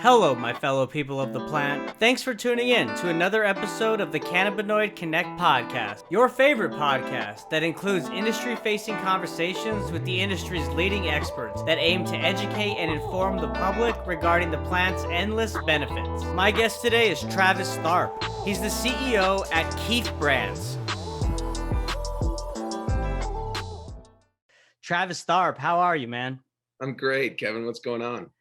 Hello, my fellow people of the plant. Thanks for tuning in to another episode of the Cannabinoid Connect podcast, your favorite podcast that includes industry-facing conversations with the industry's leading experts that aim to educate and inform the public regarding the plant's endless benefits. My guest today is Travis Tharp. He's the CEO at Keef Brands. Travis Tharp, how are you, man? I'm great, Kevin. What's going on?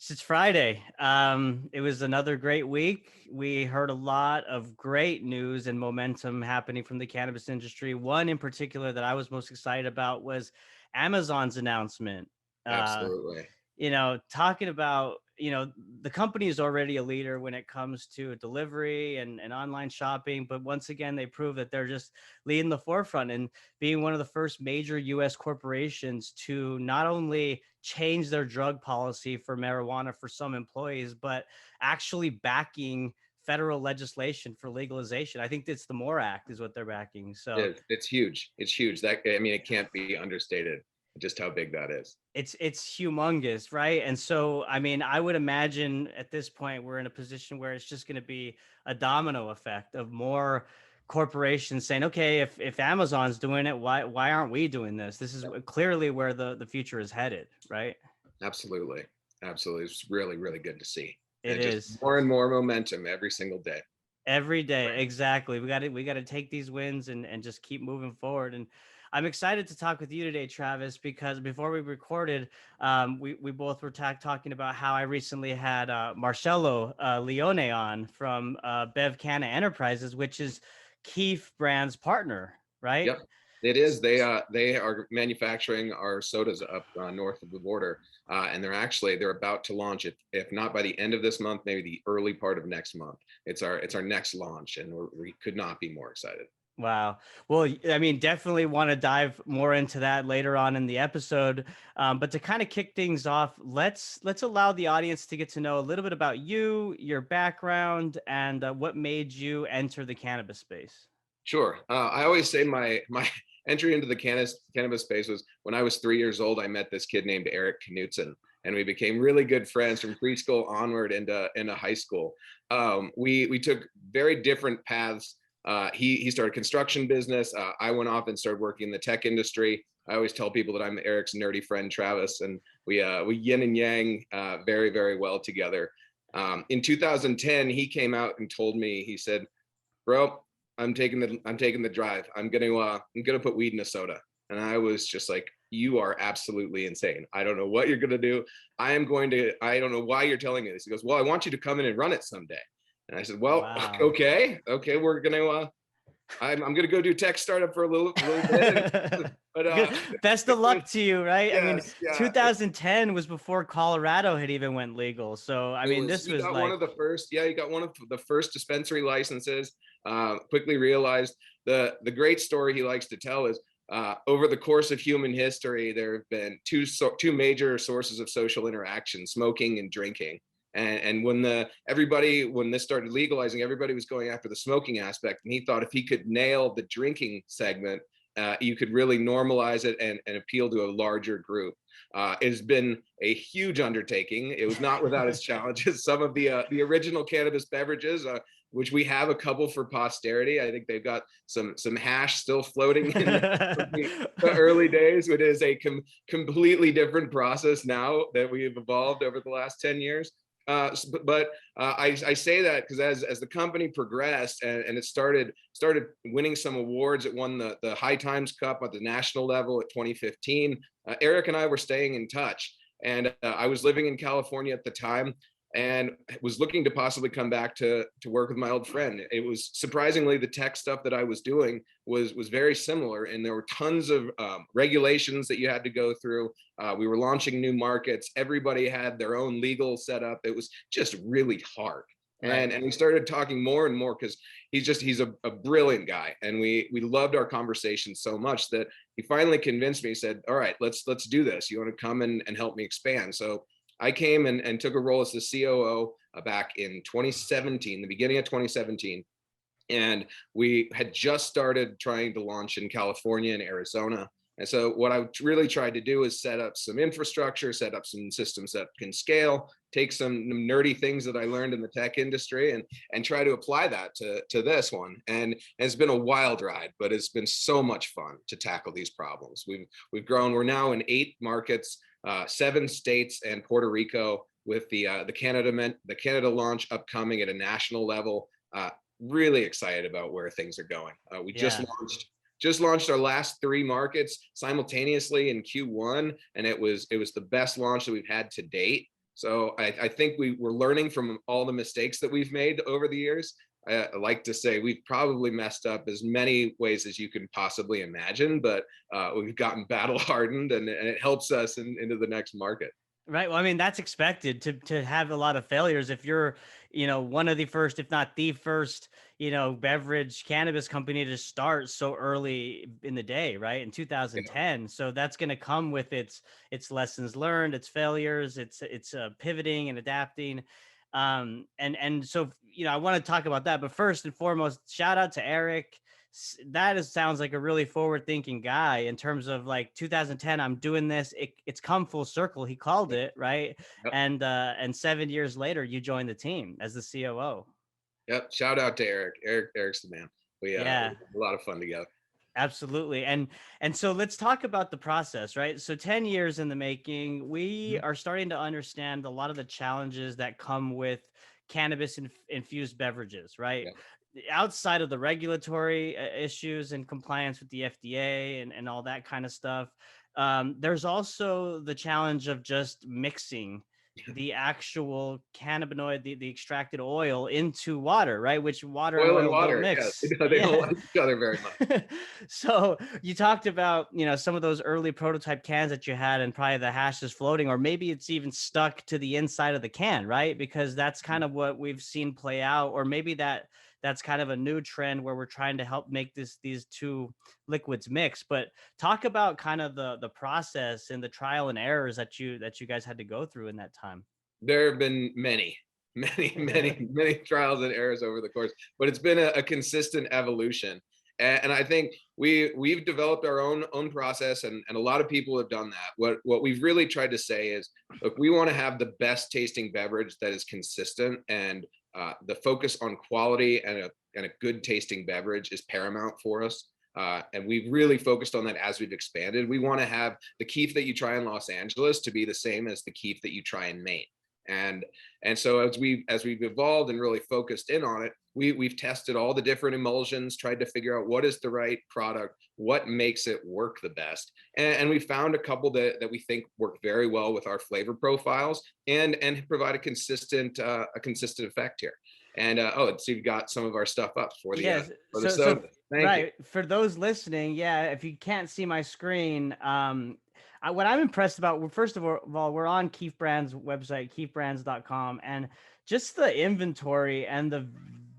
It's Friday. It was another great week. We heard a lot of great news and momentum happening from the cannabis industry. One in particular that I was most excited about was Amazon's announcement. Absolutely. Talking about, the company is already a leader when it comes to delivery and online shopping. But once again, they prove that they're just leading the forefront and being one of the first major US corporations to not only change their drug policy for marijuana for some employees, but actually backing federal legislation for legalization. I think it's the MORE Act is what they're backing. So it's huge. It's huge. It can't be understated just how big that is. It's humongous, right? And so, I would imagine at this point we're in a position where it's just going to be a domino effect of more corporations saying, okay, if Amazon's doing it, why aren't we doing this? This is clearly where the future is headed, right? Absolutely. It's really, really good to see. It is just more and more momentum every single day. Every day, right. Exactly. We got to take these wins and just keep moving forward. And I'm excited to talk with you today, Travis, because before we recorded, we both were talking about how I recently had Marcelo Leone on from Bev Canna Enterprises, which is Keef Brands' partner, right? Yep, it is. They are manufacturing our sodas up north of the border, and they're about to launch it. If not by the end of this month, maybe the early part of next month. It's our next launch, and we could not be more excited. Wow. Well, definitely want to dive more into that later on in the episode. But to kind of kick things off, let's allow the audience to get to know a little bit about you, your background, and what made you enter the cannabis space. Sure. I always say my entry into the cannabis space was when I was 3 years old. I met this kid named Eric Knutson, and we became really good friends from preschool onward into high school. We took very different paths. He started construction business. I went off and started working in the tech industry. I always tell people that I'm Eric's nerdy friend, Travis, and we yin and yang very, very well together. In 2010, he came out and told me, he said, "Bro, I'm taking the drive. I'm gonna put weed in a soda." And I was just like, "You are absolutely insane. I don't know what you're gonna do. I don't know why you're telling me this." He goes, "Well, I want you to come in and run it someday." And I said, "Well, wow. Okay, we're gonna I'm gonna go do tech startup for a little bit." But best of luck to you, right? Yes, 2010 was before Colorado had even went legal. So this was like one of the first. Yeah, you got one of the first dispensary licenses. Quickly realized the great story he likes to tell is over the course of human history, there have been two major sources of social interaction: smoking and drinking. And when this started legalizing, everybody was going after the smoking aspect. And he thought if he could nail the drinking segment, you could really normalize it and appeal to a larger group. It has been a huge undertaking. It was not without its challenges. Some of the original cannabis beverages, which we have a couple for posterity. I think they've got some hash still floating in the early days. It is a completely different process now that we've evolved over the last 10 years. I say that because as the company progressed and it started winning some awards, it won the High Times Cup at the national level at 2015. Eric and I were staying in touch, and I was living in California at the time and was looking to possibly come back to work with my old friend. It was surprisingly the tech stuff that I was doing was very similar, and there were tons of regulations that you had to go through. We were launching new markets. Everybody had their own legal setup. It was just really hard. Right. And we started talking more and more because he's a brilliant guy, and we loved our conversation so much that he finally convinced me. He said, "All right, let's do this. You want to come and help me expand?" So I came and took a role as the COO back in 2017, the beginning of 2017. And we had just started trying to launch in California and Arizona. And so what I really tried to do is set up some infrastructure, set up some systems that can scale, take some nerdy things that I learned in the tech industry and try to apply that to this one. And it's been a wild ride, but it's been so much fun to tackle these problems. We've grown. We're now in 8 markets, 7 states, and Puerto Rico, with the Canada launch upcoming at a national level. Really excited about where things are going. We Yeah. just launched our last 3 markets simultaneously in Q1, and it was the best launch that we've had to date. So I think we're learning from all the mistakes that we've made over the years. I like to say we've probably messed up as many ways as you can possibly imagine, but we've gotten battle hardened, and it helps us into the next market. Right. Well, I mean, that's expected to have a lot of failures if you're, one of the first, if not the first, beverage cannabis company to start so early in the day, right? In Yeah. 2010. So that's going to come with its lessons learned, its failures, its pivoting and adapting. And so, I want to talk about that, but first and foremost, shout out to Eric. Sounds like a really forward thinking guy in terms of like 2010. I'm doing this. It's come full circle. He called it right. Yep. And 7 years later, you joined the team as the COO. Yep. Shout out to Eric. Eric's the man. We Yeah. had a lot of fun together. Absolutely. And so let's talk about the process, right? So 10 years in the making, we Mhm. are starting to understand a lot of the challenges that come with cannabis infused beverages, right? Yeah. Outside of the regulatory issues and compliance with the FDA and all that kind of stuff, there's also the challenge of just mixing the actual cannabinoid, the extracted oil into water, right? Which water and Oil and oil don't water. Yeah. mix. They don't Yeah. like each other very much. So you talked about, some of those early prototype cans that you had and probably the hash is floating, or maybe it's even stuck to the inside of the can, right? Because that's kind of what we've seen play out, or maybe that's kind of a new trend where we're trying to help make these two liquids mix. But talk about kind of the process and the trial and errors that you guys had to go through in that time. There have been many, many trials and errors over the course, but it's been a consistent evolution. And I think we've developed our own process, and a lot of people have done that. What we've really tried to say is, look, we want to have the best tasting beverage that is consistent, and the focus on quality and a good tasting beverage is paramount for us. And we've really focused on that as we've expanded. We want to have the Keef that you try in Los Angeles to be the same as the Keef that you try in Maine. And so as we've evolved and really focused in on it, we've tested all the different emulsions, tried to figure out what is the right product, what makes it work the best, and we found a couple that we think work very well with our flavor profiles and provide a consistent effect here. And so you've got some of our stuff up Yes. for the So soda. Thank you. right, for those listening, yeah, if you can't see my screen, what I'm impressed about, well, first of all, we're on Keef Brands website, keefbrands.com, and just the inventory and the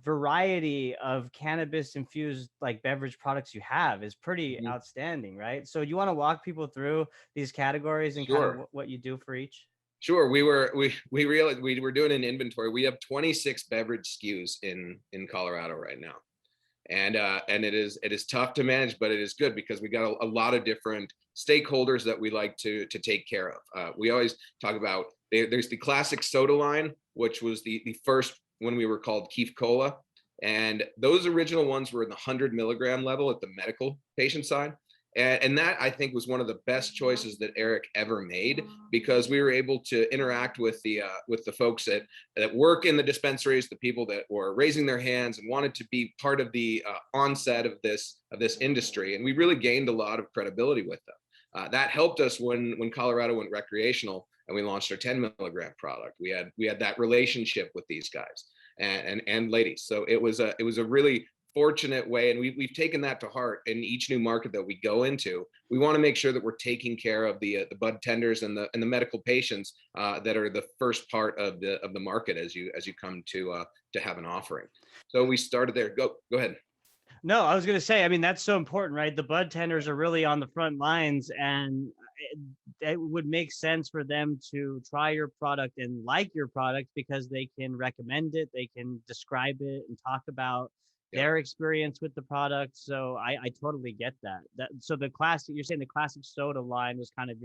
variety of cannabis infused like beverage products you have is pretty Mhm. outstanding, right? So you want to walk people through these categories and kind of Sure. what you do for each? Sure. We realized we were doing an inventory. We have 26 beverage SKUs in Colorado right now. And it is tough to manage, but it is good because we got a lot of different stakeholders that we like to take care of. We always talk about there's the classic soda line, which was the first when we were called Keef Cola, and those original ones were in the 100 milligram level at the medical patient side. And that I think was one of the best choices that Eric ever made, because we were able to interact with the folks that work in the dispensaries, the people that were raising their hands and wanted to be part of the onset of this industry, and we really gained a lot of credibility with them. That helped us when Colorado went recreational and we launched our 10 milligram product. We had that relationship with these guys and ladies, so it was a really fortunate way, and we've taken that to heart in each new market that we go into. We want to make sure that we're taking care of the bud tenders and the medical patients that are the first part of the market as you come to have an offering. So we started there. Go ahead. No, I was going to say, I mean, that's so important, right? The bud tenders are really on the front lines, and it would make sense for them to try your product and like your product because they can recommend it, they can describe it and talk about, Yep. their experience with the product. So I totally get that. So the classic, you're saying the classic soda line was kind of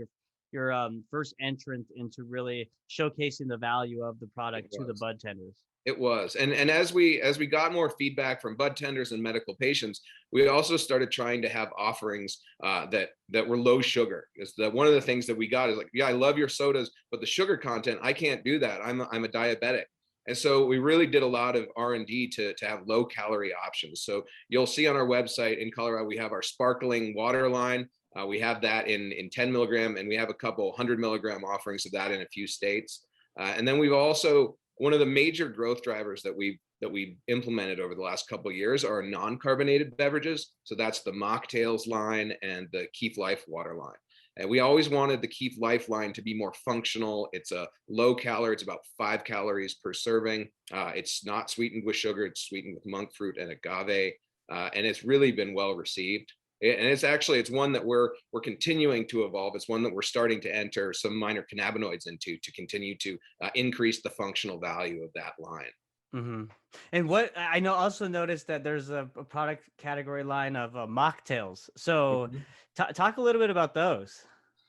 your first entrant into really showcasing the value of the It product to the was. bud tenders. It was. And as we got more feedback from bud tenders and medical patients, we also started trying to have offerings that were low sugar. Because one of the things that we got is like, yeah, I love your sodas, but the sugar content, I can't do that. I'm a diabetic. And so we really did a lot of R&D to have low calorie options. So you'll see on our website in Colorado, we have our sparkling water line. We have that in 10 milligram, and we have a couple 100 milligram offerings of that in a few states. And then we've also, one of the major growth drivers that we've implemented over the last couple of years are non-carbonated beverages. So that's the mocktails line and the Keef Life water line. And we always wanted the Keef Life line to be more functional. It's a low calorie, it's about 5 calories per serving. It's not sweetened with sugar, it's sweetened with monk fruit and agave. And it's really been well received. And it's one that we're continuing to evolve. It's one that we're starting to enter some minor cannabinoids into to continue to increase the functional value of that line. Mm-hmm. And what I know, also noticed that there's a product category line of mocktails. So Mhm. talk a little bit about those.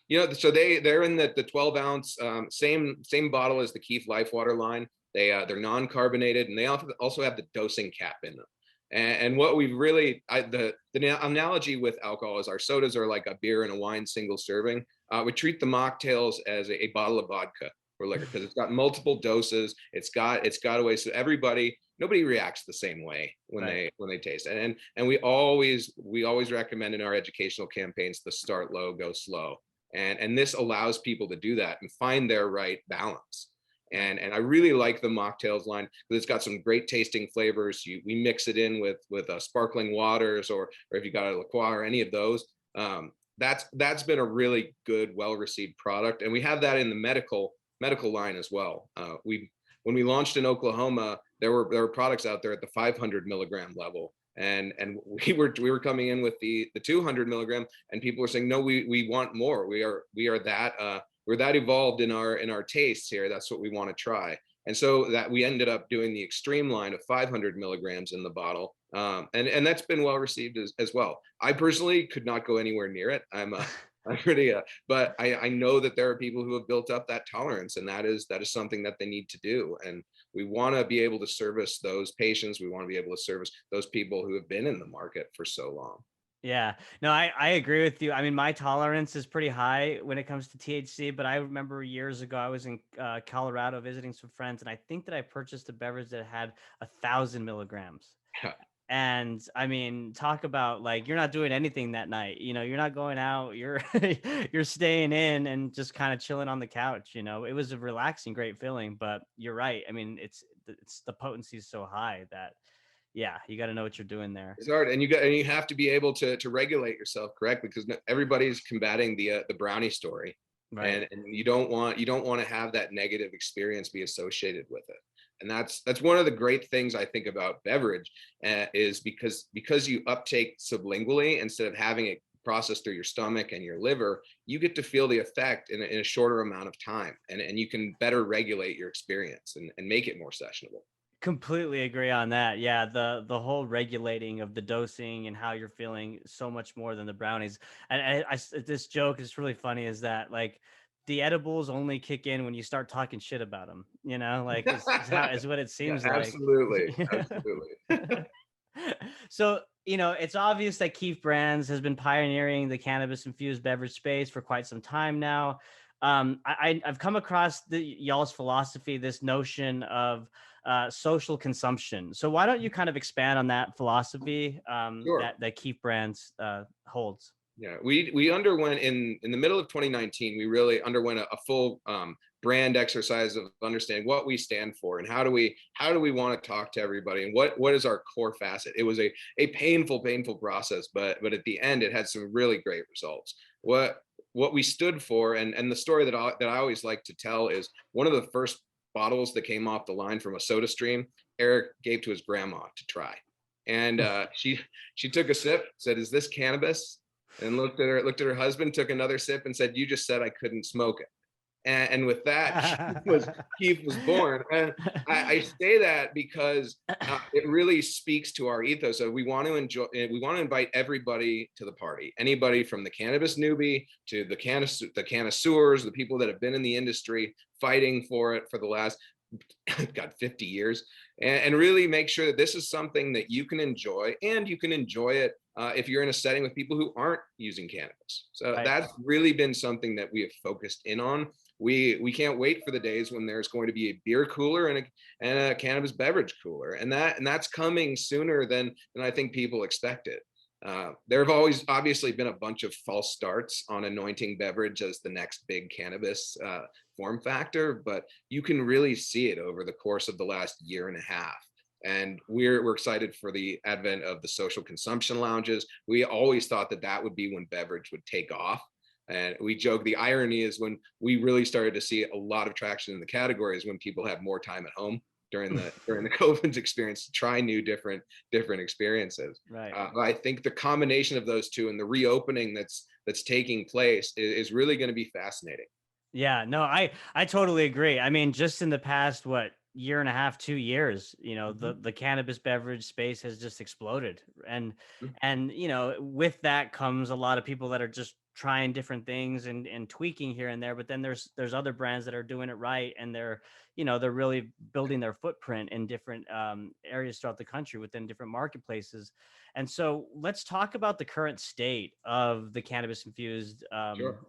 So they're in the 12 ounce, same bottle as the Keef Life water line. They're non-carbonated, and they also have the dosing cap in them. And what we've really, the analogy with alcohol is our sodas are like a beer and a wine single serving. We treat the mocktails as a bottle of vodka or liquor because it's got multiple doses. It's got a way so nobody reacts the same way when Right. they taste it. And we always recommend in our educational campaigns the start low, go slow. And this allows people to do that and find their right balance. Right. And I really like the mocktails line because it's got some great tasting flavors. We mix it in with sparkling waters, or if you got a liqueur or any of those. That's been a really good, well received product, and we have that in the medical line as well. When we launched in Oklahoma, there were products out there at the 500 milligram level, and we were coming in with the 200 milligram, and people were saying, no, we want more. We're that evolved in our tastes here. That's what we want to try. And so that we ended up doing the extreme line of 500 milligrams in the bottle. And that's been well received as well. I personally could not go anywhere near it. I'm pretty, but I know that there are people who have built up that tolerance, and that is something that they need to do. And we want to be able to service those patients. We want to be able to service those people who have been in the market for so long. Yeah, no, I agree with you. I mean, my tolerance is pretty high when it comes to THC, but I remember years ago I was in Colorado visiting some friends, and I think that I purchased a beverage that had 1,000 milligrams. And I mean, talk about like you're not doing anything that night. You're not going out. You're you're staying in and just kind of chilling on the couch. It was a relaxing, great feeling. But you're right. I mean, it's the potency is so high that yeah, you got to know what you're doing there. It's hard, and you have to be able to regulate yourself, correct? Because everybody's combating the brownie story, Right. and you don't want to have that negative experience be associated with it. And that's one of the great things I think about beverage, is because you uptake sublingually instead of having it processed through your stomach and your liver, you get to feel the effect in a shorter amount of time, and you can better regulate your experience and make it more sessionable. Completely agree on that. Yeah, the whole regulating of the dosing and how you're feeling so much more than the brownies. And this joke is really funny is that like the edibles only kick in when you start talking shit about them. Like is what it Yeah, seems like. absolutely, absolutely. So it's obvious that Keef Brands has been pioneering the cannabis infused beverage space for quite some time now. I've come across y'all's philosophy, this notion of social consumption. So why don't you kind of expand on that philosophy Sure. that Keef Brands holds? Yeah, we underwent in the middle of 2019. We really underwent a full brand exercise of understanding what we stand for and how do we want to talk to everybody, and what is our core facet. It was a painful process, but at the end it had some really great results. What we stood for, and the story that I always like to tell is one of the first bottles that came off the line from a soda stream, Eric gave to his grandma to try, and she took a sip, said, "Is this cannabis?" And looked at her husband, took another sip, and said, "You just said I couldn't smoke it." And with that, Keef was born. And I say that because it really speaks to our ethos. So we want to enjoy, we want to invite everybody to the party. Anybody from the cannabis newbie to the connoisseurs, the people that have been in the industry fighting for it for the last, God, 50 years, and really make sure that this is something that you can enjoy, and you can enjoy it if you're in a setting with people who aren't using cannabis. So Right. that's really been something that we have focused in on. We can't wait for the days when there's going to be a beer cooler and a cannabis beverage cooler, and that's coming sooner than I think people expected. There have always obviously been a bunch of false starts on anointing beverage as the next big cannabis form factor, but you can really see it over the course of the last year and a half. And we're excited for the advent of the social consumption lounges. We always thought that would be when beverage would take off. And we joke, the irony is when we really started to see a lot of traction in the category is when people had more time at home during the COVID experience to try new different experiences. Right. I think the combination of those two and the reopening that's taking place is really going to be fascinating. Yeah, no, I totally agree. I mean, just in the past, what, year and a half, 2 years, the cannabis beverage space has just exploded. And with that comes a lot of people that are just trying different things and tweaking here and there. But then there's other brands that are doing it right, and they're really building their footprint in different areas throughout the country within different marketplaces. And so let's talk about the current state of the cannabis infused Sure.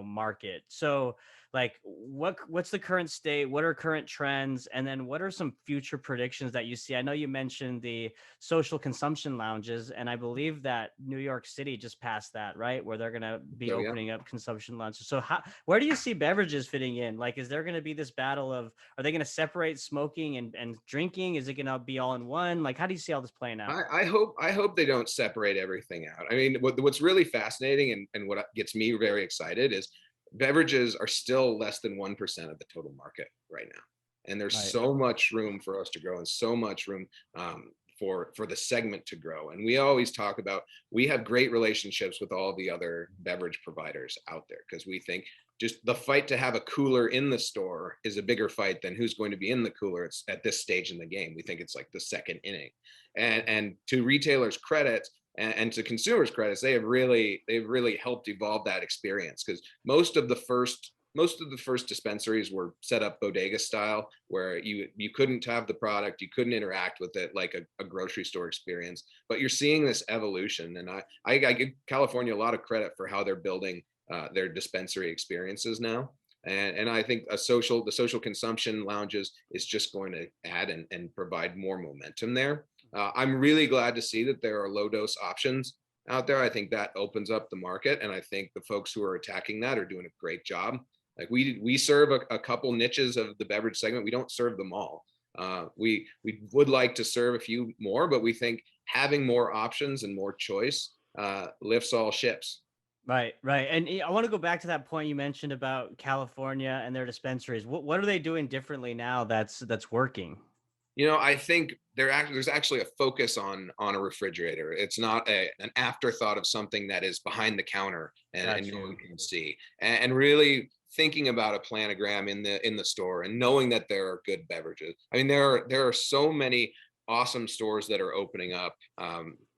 market. So like what's the current state? What are current trends? And then what are some future predictions that you see? I know you mentioned the social consumption lounges, and I believe that New York City just passed that, right? Where they're going to be So yeah. opening up consumption lounges. So where do you see beverages fitting in? Like, is there going to be this battle of, are they going to separate smoking and drinking? Is it going to be all in one? Like, how do you see all this playing out? I hope they don't separate everything out. I mean, what's really fascinating and what gets me very excited is beverages are still less than 1% of the total market right now, and there's Right. so much room for us to grow and so much room for the segment to grow. And we always talk about, we have great relationships with all the other beverage providers out there because we think just the fight to have a cooler in the store is a bigger fight than who's going to be in the cooler. It's at this stage in the game. We think it's like the second inning. And to retailers' credit and to consumers' credits, they've really helped evolve that experience, because most of the first dispensaries were set up bodega style, where you couldn't have the product, you couldn't interact with it like a grocery store experience. But you're seeing this evolution, and I give California a lot of credit for how they're building their dispensary experiences now. And I think the social consumption lounges is just going to add and provide more momentum there. I'm really glad to see that there are low dose options out there. I think that opens up the market, and I think the folks who are attacking that are doing a great job. Like we serve a couple niches of the beverage segment. We don't serve them all. We would like to serve a few more, but we think having more options and more choice lifts all ships. Right, right. And I want to go back to that point you mentioned about California and their dispensaries. What are they doing differently now that's working? I think there's actually a focus on a refrigerator. It's not an afterthought of something that is behind the counter and no one can see. And really thinking about a planogram in the store and knowing that there are good beverages. I mean, there are so many awesome stores that are opening up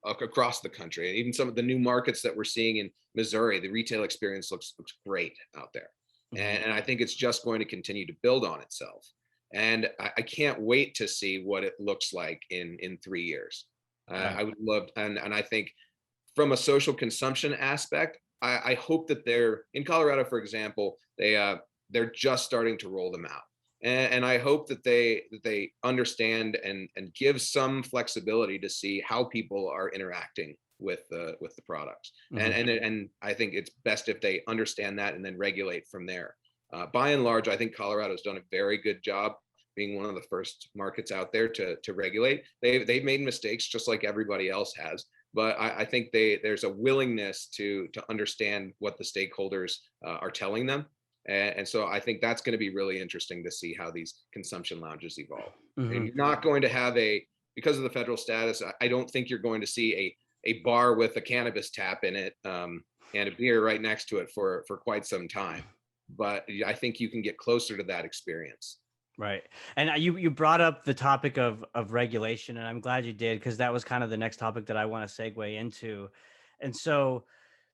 across the country. And even some of the new markets that we're seeing in Missouri, the retail experience looks great out there. Mm-hmm. And I think it's just going to continue to build on itself. And I can't wait to see what it looks like in 3 years. Right. I would love, and I think from a social consumption aspect, I hope that they're in Colorado, for example, they're just starting to roll them out. And I hope that they understand and give some flexibility to see how people are interacting with the products. Mm-hmm. And I think it's best if they understand that and then regulate from there. By and large, I think Colorado's done a very good job being one of the first markets out there to regulate. They've made mistakes just like everybody else has, but I think there's a willingness to understand what the stakeholders are telling them. And so I think that's going to be really interesting to see how these consumption lounges evolve. Mm-hmm. And you're not going to have because of the federal status, I don't think you're going to see a bar with a cannabis tap in it and a beer right next to it for quite some time. but I think you can get closer to that experience. Right. And you brought up the topic of regulation, and I'm glad you did, because that was kind of the next topic that I want to segue into. And so,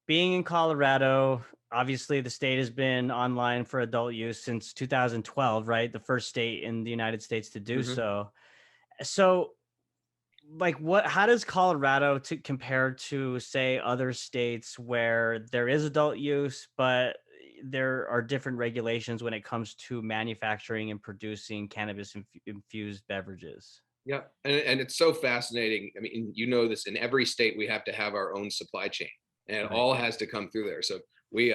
being in Colorado, obviously the state has been online for adult use since 2012, right? The first state in the United States to do Mm-hmm. so. So, like, how does Colorado to compare to, say, other states where there is adult use, but there are different regulations when it comes to manufacturing and producing cannabis infused beverages? Yeah, and it's so fascinating. I mean, you know this, in every state we have to have our own supply chain, and it Right. all has to come through there. So we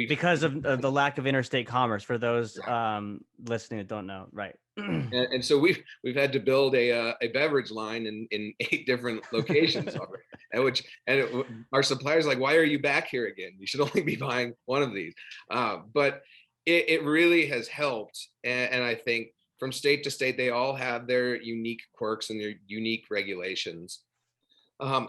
Because of the lack of interstate commerce, for those yeah. listening that don't know. Right. And so we've had to build a beverage line in 8 different locations already, our suppliers are like, why are you back here again? You should only be buying one of these. But it really has helped, and I think from state to state they all have their unique quirks and their unique regulations.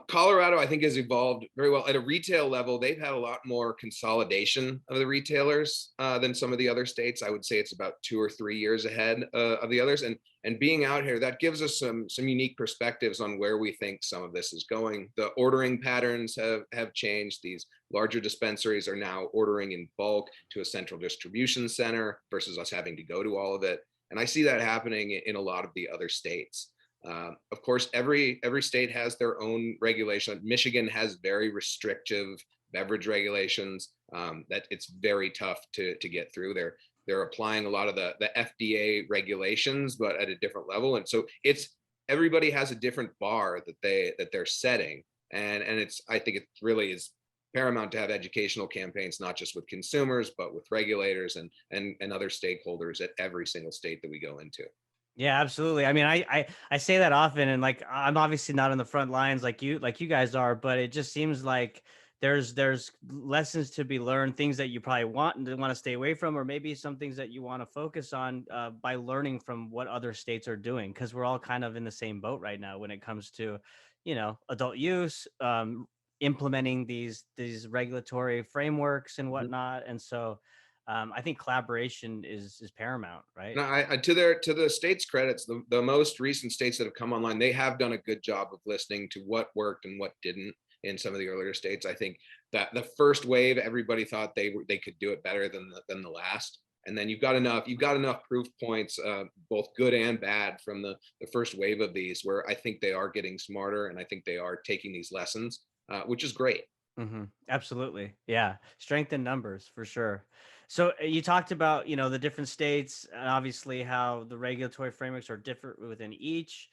Colorado, I think, has evolved very well. At a retail level, they've had a lot more consolidation of the retailers than some of the other states. I would say it's about 2 or 3 years ahead of the others. And being out here, that gives us some unique perspectives on where we think some of this is going. The ordering patterns have changed. These larger dispensaries are now ordering in bulk to a central distribution center versus us having to go to all of it. And I see that happening in a lot of the other states. Of course, every state has their own regulation. Michigan has very restrictive beverage regulations that it's very tough to get through. They're applying a lot of the FDA regulations, but at a different level. And so everybody has a different bar that they're setting. And I think it really is paramount to have educational campaigns, not just with consumers, but with regulators and other stakeholders at every single state that we go into. Yeah, absolutely. I mean, I say that often, and like, I'm obviously not on the front lines like you guys are, but it just seems like there's lessons to be learned, things that you probably want to stay away from, or maybe some things that you want to focus on by learning from what other states are doing, because we're all kind of in the same boat right now when it comes to, adult use, implementing these regulatory frameworks and Mhm. whatnot, and so I think collaboration is paramount, right? No, to the states' credits, the most recent states that have come online, they have done a good job of listening to what worked and what didn't in some of the earlier states. I think that the first wave, everybody thought they could do it better than the last, and then you've got enough proof points, both good and bad, from the first wave of these, where I think they are getting smarter, and I think they are taking these lessons, which is great. Absolutely. Yeah. Strength in numbers for sure. So you talked about, the different states, and obviously how the regulatory frameworks are different within each,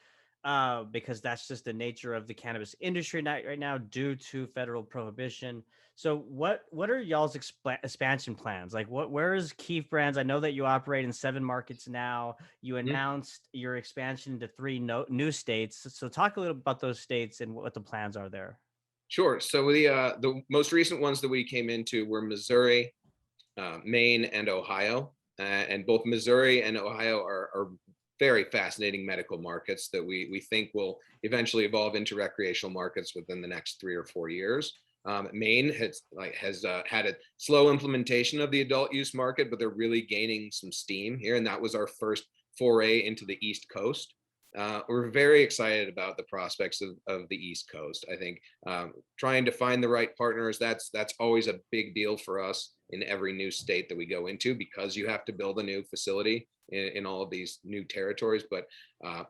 because that's just the nature of the cannabis industry right now due to federal prohibition. So what are y'all's expansion plans? Like, where is Keef Brands? I know that you operate in 7 markets now. You Mhm. announced your expansion to 3 new states. So talk a little about those states and what the plans are there. Sure. So the most recent ones that we came into were Missouri, Maine, and Ohio. And both Missouri and Ohio are very fascinating medical markets that we think will eventually evolve into recreational markets within the next 3 or 4 years. Maine has had a slow implementation of the adult use market, but they're really gaining some steam here, and that was our first foray into the East Coast. We're very excited about the prospects of the East Coast. I think trying to find the right partners, that's always a big deal for us in every new state that we go into, because you have to build a new facility in all of these new territories. But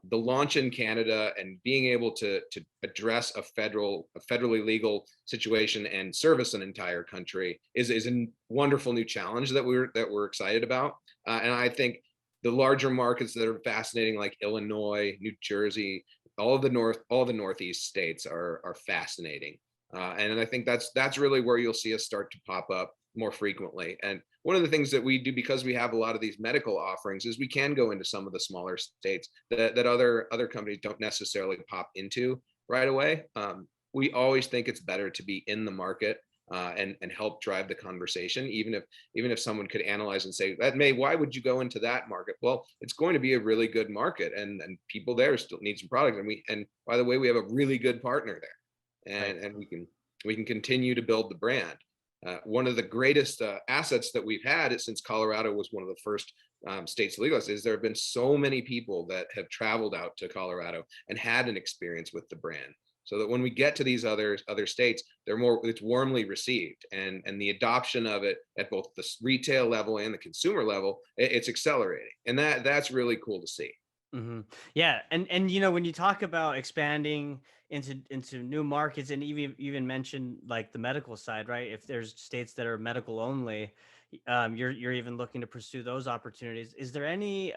the launch in Canada and being able to address a federally legal situation and service an entire country is a wonderful new challenge that we're excited about. And I think the larger markets that are fascinating, like Illinois, New Jersey, all the Northeast states are fascinating. And I think that's really where you'll see us start to pop up more frequently. And one of the things that we do, because we have a lot of these medical offerings, is we can go into some of the smaller states that other companies don't necessarily pop into right away. We always think it's better to be in the market, and help drive the conversation, even if someone could analyze and say, that may why would you go into that market? Well, it's going to be a really good market, and people there still need some products, and by the way, we have a really good partner there, Right. and we can continue to build the brand. one of the greatest assets that we've had since Colorado was one of the first states to legalize is there have been so many people that have traveled out to Colorado and had an experience with the brand. So that when we get to these other states, it's warmly received, and the adoption of it at both the retail level and the consumer level, it's accelerating, and that's really cool to see. Hmm. Yeah, and when you talk about expanding into new markets, and even mention like the medical side, right? If there's states that are medical only, you're even looking to pursue those opportunities. Is there any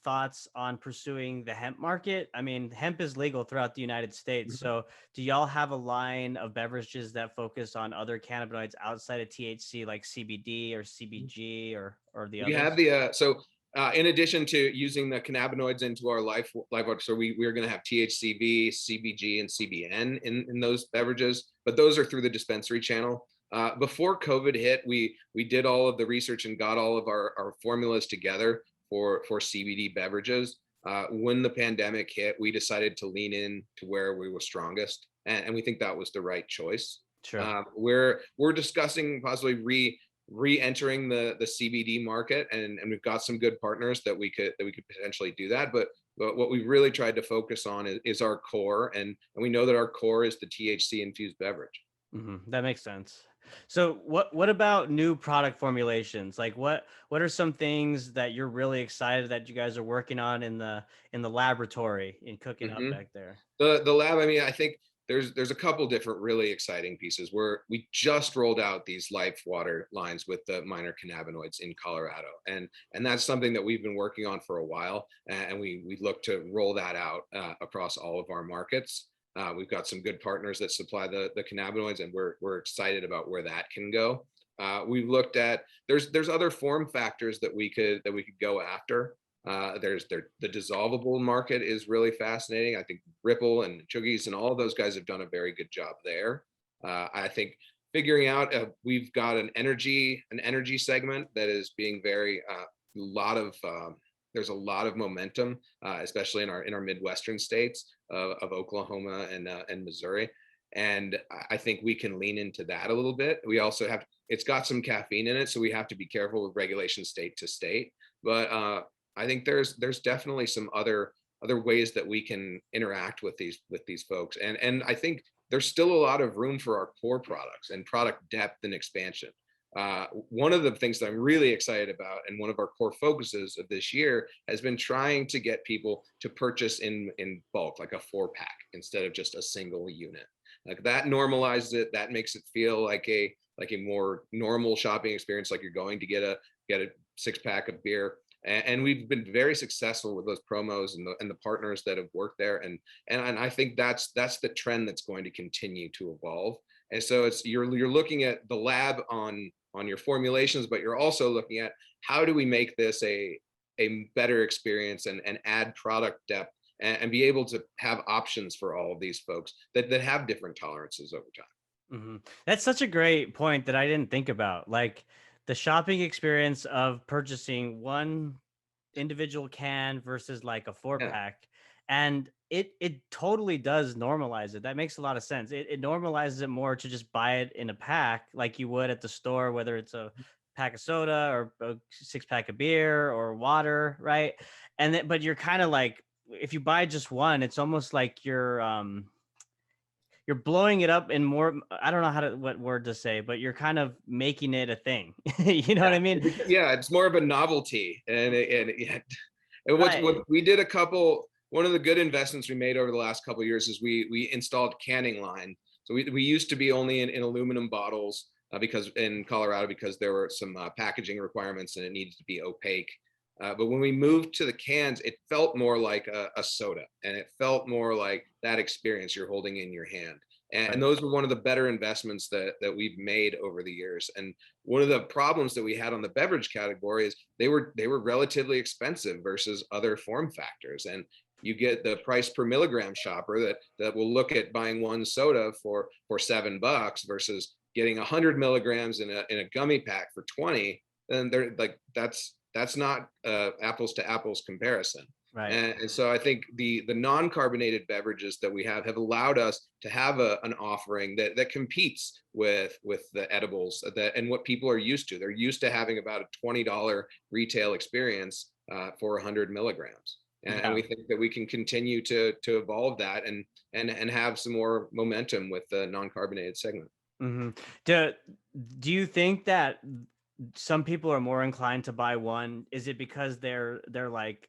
thoughts on pursuing the hemp market? I mean, hemp is legal throughout the United States, Mhm. so do y'all have a line of beverages that focus on other cannabinoids outside of THC, like CBD or CBG or the We have others? in addition to using the cannabinoids into our life, so we're going to have THCV, CBG, and CBN in those beverages, but those are through the dispensary channel. Before COVID hit, we did all of the research and got all of our formulas together for CBD beverages. When the pandemic hit, we decided to lean in to where we were strongest, and we think that was the right choice. Sure. We're discussing possibly re-entering the CBD market, and we've got some good partners that we could potentially do that. But what we really tried to focus on is our core, and we know that our core is the THC infused beverage. That makes sense. So what about new product formulations? Like what are some things that you're really excited that you guys are working on in the laboratory and cooking up Hmm. back there? The lab, I mean, I think there's a couple different really exciting pieces where we just rolled out these life water lines with the minor cannabinoids in Colorado, and that's something that we've been working on for a while, and we look to roll that out across all of our markets. We've got some good partners that supply the cannabinoids, and we're excited about where that can go. We've looked at there's other form factors that we could go after. The dissolvable market is really fascinating. I think Ripple and Chuggies and all of those guys have done a very good job there. I think figuring out we've got an energy segment that is being very lot of there's a lot of momentum, especially in our Midwestern states of Oklahoma and Missouri. And I think we can lean into that a little bit. We also have it's got some caffeine in it, so we have to be careful with regulation state to state. But I think there's definitely some other ways that we can interact with these folks, and I think there's still a lot of room for our core products and product depth and expansion. One of the things that I'm really excited about, and one of our core focuses of this year, has been trying to get people to purchase in bulk, like a 4-pack instead of just a single unit. Like that normalizes it. That makes it feel like a more normal shopping experience, like you're going to get a 6-pack of beer. And we've been very successful with those promos and the partners that have worked there, and I think that's the trend that's going to continue to evolve. And so you're looking at the lab on your formulations, but you're also looking at how do we make this a better experience and add product depth and be able to have options for all of these folks that have different tolerances over time. That's such a great point that I didn't think about. Like the shopping experience of purchasing one individual can versus like a four Yeah. pack. And it totally does normalize it. That makes a lot of sense. It normalizes it more to just buy it in a pack like you would at the store, whether it's a pack of soda or a 6-pack of beer or water, right? And then, but you're kind of like, if you buy just one, it's almost like you're blowing it up in more, I don't know what word to say, but you're kind of making it a thing. You know what I mean? Yeah, it's more of a novelty, yeah. And what Right. we did one of the good investments we made over the last couple of years is we installed canning line. So we used to be only in aluminum bottles because in Colorado, because there were some packaging requirements and it needed to be opaque. But when we moved to the cans, it felt more like a soda, and it felt more like that experience you're holding in your hand. And Right. those were one of the better investments that we've made over the years. And one of the problems that we had on the beverage category is they were relatively expensive versus other form factors. And you get the price per milligram shopper that will look at buying one soda for $7 versus getting 100 milligrams in a gummy pack for 20. Then they're like that's not apples to apples comparison. Right. And so I think the non-carbonated beverages that we have allowed us to have an offering that competes with the edibles that and what people are used to. They're used to having about a $20 retail experience for 100 milligrams. And Yeah. we think that we can continue to evolve that and have some more momentum with the non-carbonated segment. hmm Do Do you think that some people are more inclined to buy one? Is it because they're like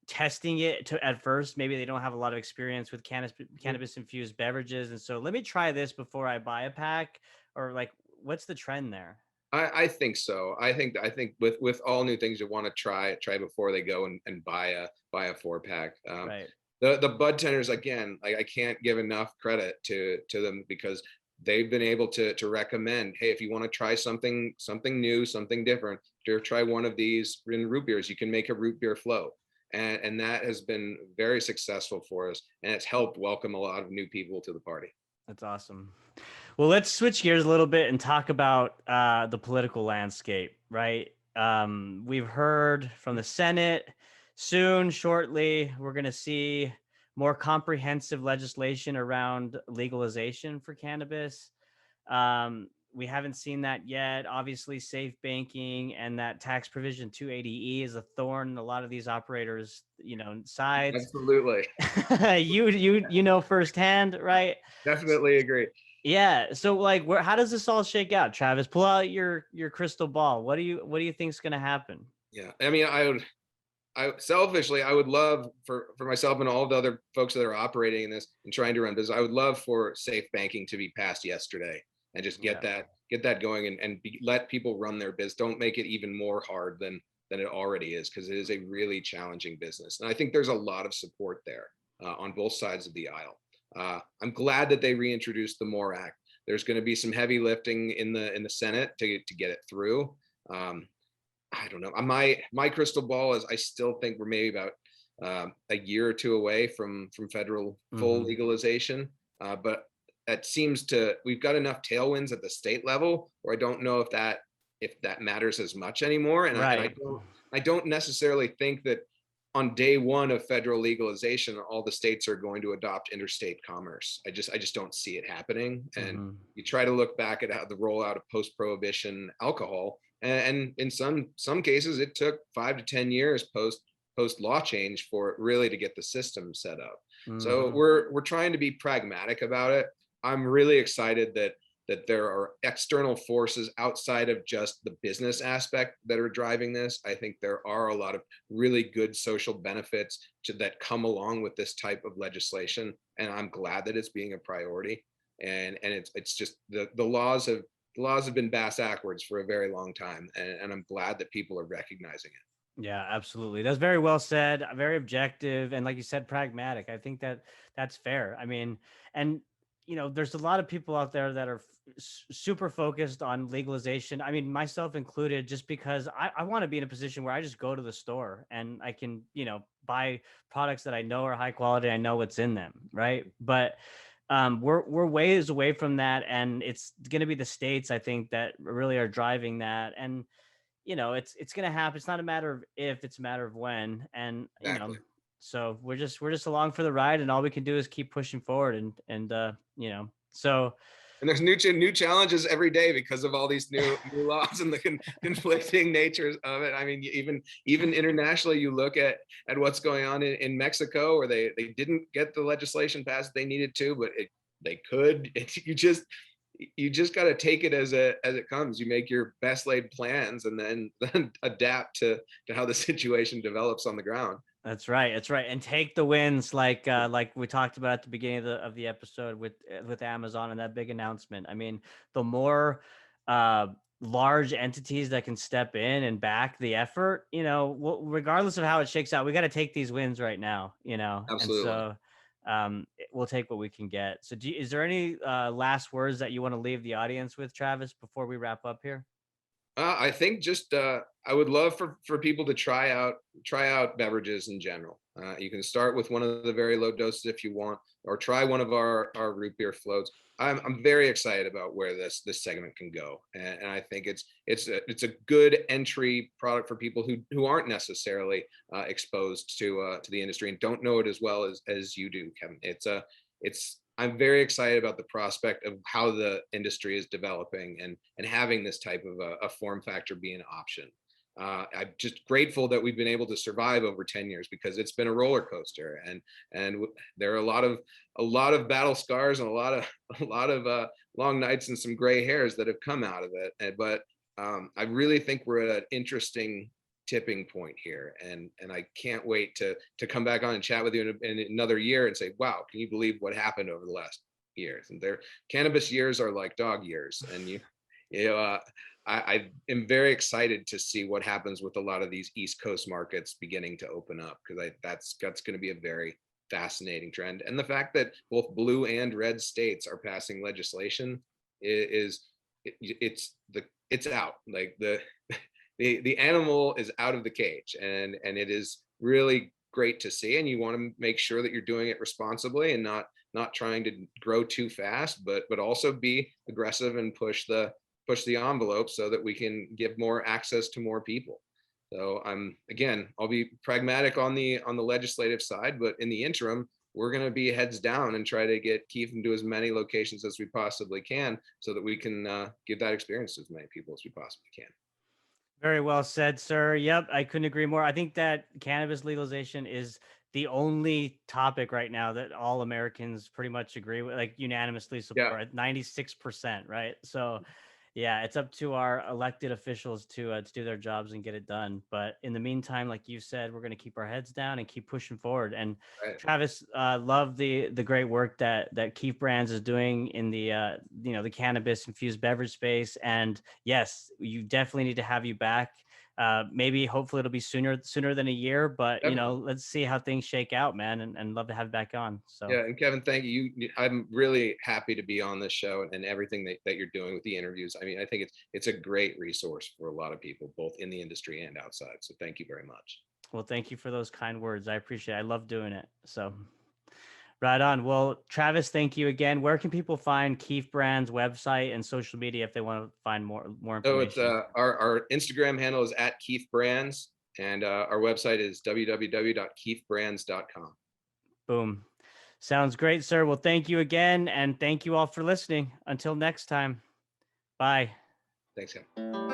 testing it to at first? Maybe they don't have a lot of experience with cannabis infused beverages, and so let me try this before I buy a pack, or like, what's the trend there? I think so. I think with all new things you want to try before they go and buy a 4 pack. Right. The bud tenders again, I can't give enough credit to them because they've been able to recommend, hey, if you want to try something new, something different, try one of these in root beers. You can make a root beer float. And that has been very successful for us, and it's helped welcome a lot of new people to the party. That's awesome. Well, let's switch gears a little bit and talk about the political landscape, right? We've heard from the Senate soon, shortly, we're going to see more comprehensive legislation around legalization for cannabis. We haven't seen that yet. Obviously, safe banking and that tax provision 280E is a thorn in a lot of these operators, sides. Absolutely. You know firsthand, right? Definitely agree. Yeah. So like how does this all shake out, Travis? Pull out your crystal ball. What do you think's gonna happen? Yeah. I mean, I selfishly, I would love for myself and all the other folks that are operating in this and trying to run business, I would love for safe banking to be passed yesterday and just Yeah. get that going and let people run their business. Don't make it even more hard than it already is, because it is a really challenging business. And I think there's a lot of support there on both sides of the aisle. I'm glad that they reintroduced the MORE Act. There's going to be some heavy lifting in the Senate to get it through. Um, I don't know. My crystal ball is I still think we're maybe about a year or two away from federal full hmm legalization. But that seems to we've got enough tailwinds at the state level where I don't know if that matters as much anymore. And Right. I don't necessarily think that on day one of federal legalization, all the states are going to adopt interstate commerce. I just don't see it happening. And hmm you try to look back at how the rollout of post-prohibition alcohol, and in some cases, it took 5 to 10 years post law change for it really to get the system set up. So hmm we're trying to be pragmatic about it. I'm really excited that there are external forces outside of just the business aspect that are driving this. I think there are a lot of really good social benefits that come along with this type of legislation, and I'm glad that it's being a priority. And it's just the laws have been bass backwards for a very long time, and I'm glad that people are recognizing it. Yeah, absolutely. That's very well said, very objective, and like you said, pragmatic. I think that that's fair. I mean, and there's a lot of people out there that are super focused on legalization. I mean, myself included, just because I want to be in a position where I just go to the store and I can, buy products that I know are high quality. I know what's in them, right? But we're ways away from that, and it's going to be the states, I think, that really are driving that. And it's going to happen. It's not a matter of if, it's a matter of when. And Exactly. so we're just along for the ride, and all we can do is keep pushing forward. So And there's new challenges every day because of all these new laws and the conflicting natures of it. I mean, even internationally, you look at what's going on in Mexico, where they didn't get the legislation passed they needed to, but they could. You just got to take it as it comes. You make your best laid plans and then adapt to how the situation develops on the ground. that's right. That's right. And take the wins, like we talked about at the beginning of the episode with Amazon and that big announcement. I mean, the more uh large entities that can step in and back the effort, regardless of how it shakes out, we got to take these wins right now, And Absolutely. so we'll take what we can get. So is there any last words that you want to leave the audience with, Travis, before we wrap up here? I think just I would love for people to try out beverages in general. You can start with one of the very low doses if you want, or try one of our root beer floats. I'm very excited about where this segment can go, and I think it's a good entry product for people who aren't necessarily exposed to the industry and don't know it as well as you do, Kevin. It's I'm very excited about the prospect of how the industry is developing and having this type of a form factor be an option. I'm just grateful that we've been able to survive over 10 years because it's been a roller coaster, and there are a lot of battle scars and a lot of long nights and some gray hairs that have come out of it. But I really think we're at an interesting tipping point here, and I can't wait to come back on and chat with you in another year and say, wow, can you believe what happened over the last years? And their cannabis years are like dog years, and you know I am very excited to see what happens with a lot of these East Coast markets beginning to open up, because that's going to be a very fascinating trend. And the fact that both blue and red states are passing legislation is it's out, like the animal is out of the cage, and it is really great to see. And you want to make sure that you're doing it responsibly and not trying to grow too fast, but also be aggressive and push the envelope so that we can give more access to more people. So I'll be pragmatic on the legislative side, but in the interim, we're going to be heads down and try to get Keef into as many locations as we possibly can so that we can give that experience to as many people as we possibly can. Very well said, sir. Yep, I couldn't agree more. I think that cannabis legalization is the only topic right now that all Americans pretty much agree with, like unanimously Yeah, support, 96%, right? So, yeah, it's up to our elected officials to do their jobs and get it done. But in the meantime, like you said, we're going to keep our heads down and keep pushing forward. And right. Travis, love the great work that Keef Brands is doing in the the cannabis infused beverage space. And yes, you definitely need to have you back. Maybe hopefully it'll be sooner than a year, but Definitely. let's see how things shake out, man, and love to have you back on. So Yeah, and Kevin, thank you. I'm really happy to be on this show and everything that you're doing with the interviews. I mean, I think it's a great resource for a lot of people, both in the industry and outside. So thank you very much. well, thank you for those kind words. I appreciate it. I love doing it. So right on. Well, Travis, thank you again. Where can people find Keef Brands website and social media if they want to find more So it's information? our Instagram handle is at Keef Brands, and our website is www.keefbrands.com. Boom. Sounds great, sir. Well, thank you again, and thank you all for listening. Until next time. Bye. Thanks, Kevin.